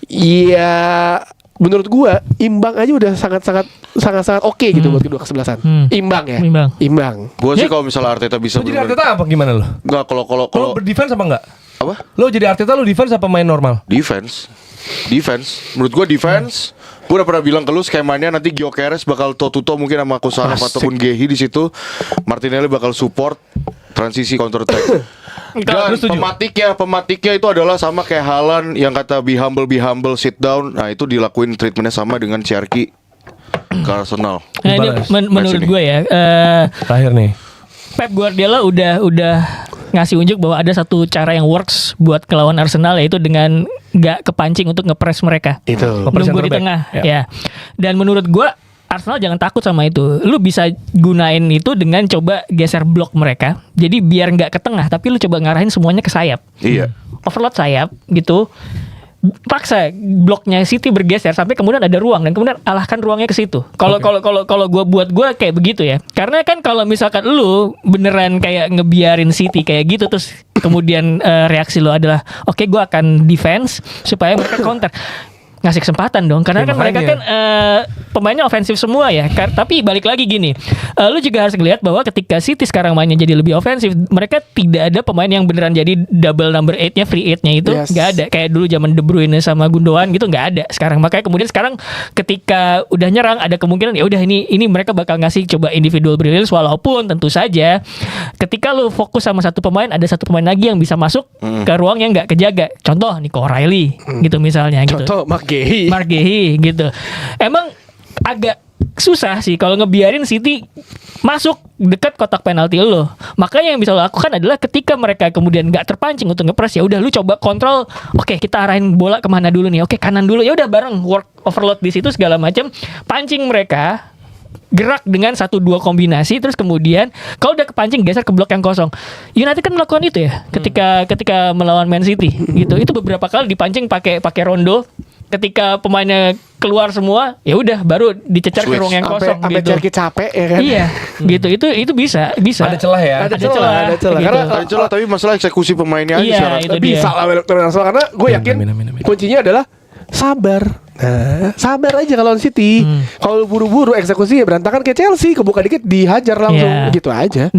Iya, menurut gua imbang aja udah sangat oke gitu buat kedua kesebelasan. Imbang ya. Imbang. Gua sih kalau misalnya Arteta bisa. Lo jadi Arteta apa gimana lo? Enggak, kalau Lo berdefense apa enggak? apa? Lo jadi Arteta lo defense apa main normal? Defense. Menurut gua defense. Gua udah pernah bilang ke lu skemanya nanti Gyökeres bakal toe-to-toe mungkin sama Kosanov ataupun Gehi di situ. Martinelli bakal support transisi counter attack. Dan pematiknya itu adalah sama kayak Haaland yang kata be humble, sit down. Nah itu dilakuin treatmentnya sama dengan Cherki ke Arsenal. Nah, ini menurut gue ya Terakhir nih, Pep Guardiola udah ngasih unjuk bahwa ada satu cara yang works buat ngelawan Arsenal, yaitu dengan gak kepancing untuk nge-press mereka. Itu Nunggu di tengah ya. Dan menurut gue Arsenal jangan takut sama itu. Lu bisa gunain itu dengan coba geser blok mereka. Jadi biar nggak ke tengah, tapi lu coba ngarahin semuanya ke sayap. Iya. Overload sayap gitu. Paksa bloknya City bergeser sampai kemudian ada ruang dan kemudian alahkan ruangnya ke situ. Kalau gue kayak begitu ya. Karena kan kalau misalkan lu beneran kayak ngebiarin City kayak gitu terus kemudian reaksi lu adalah oke, gue akan defense supaya mereka counter. Ngasih kesempatan dong, karena kan mereka kan pemainnya ofensif semua ya. Tapi balik lagi gini, lu juga harus ngelihat bahwa ketika City sekarang mainnya jadi lebih ofensif, mereka tidak ada pemain yang beneran jadi double number 8-nya, free 8-nya itu nggak ada. Kayak dulu zaman De Bruyne sama Gundogan gitu nggak ada. Sekarang makanya kemudian sekarang ketika udah nyerang ada kemungkinan ya udah ini mereka bakal ngasih coba individual brilliance, walaupun tentu saja ketika lu fokus sama satu pemain ada satu pemain lagi yang bisa masuk ke ruang yang nggak kejaga. Contoh Nico O'Reilly gitu misalnya. Contoh gitu. Mark Gehi gitu. Emang agak susah sih kalau ngebiarin City masuk dekat kotak penalti lo. Makanya yang bisa lo lakukan adalah ketika mereka kemudian nggak terpancing untuk ngepress, ya udah lu coba kontrol. Oke, kita arahin bola kemana dulu nih? Oke, kanan dulu. Ya udah bareng work overload di situ segala macam, pancing mereka. Gerak dengan 1-2 kombinasi, terus kemudian kalau udah kepancing geser ke blok yang kosong. United kan melakukan itu ya ketika melawan Man City gitu. Itu beberapa kali dipancing pakai Rondo. Ketika pemainnya keluar semua, ya udah baru dicecer ke ruang yang kosong sampai gitu. Cherki capek ya kan. Iya, gitu. Itu bisa. Ada celah ya. Ada celah. Gitu. Karena ada celah, tapi masalah eksekusi pemainnya aja sekarang. Itu bisa lah karena gue yakin kuncinya adalah sabar. Nah, sabar aja kalau City. Kalau buru-buru eksekusinya berantakan kayak Chelsea, kebuka dikit dihajar langsung gitu aja.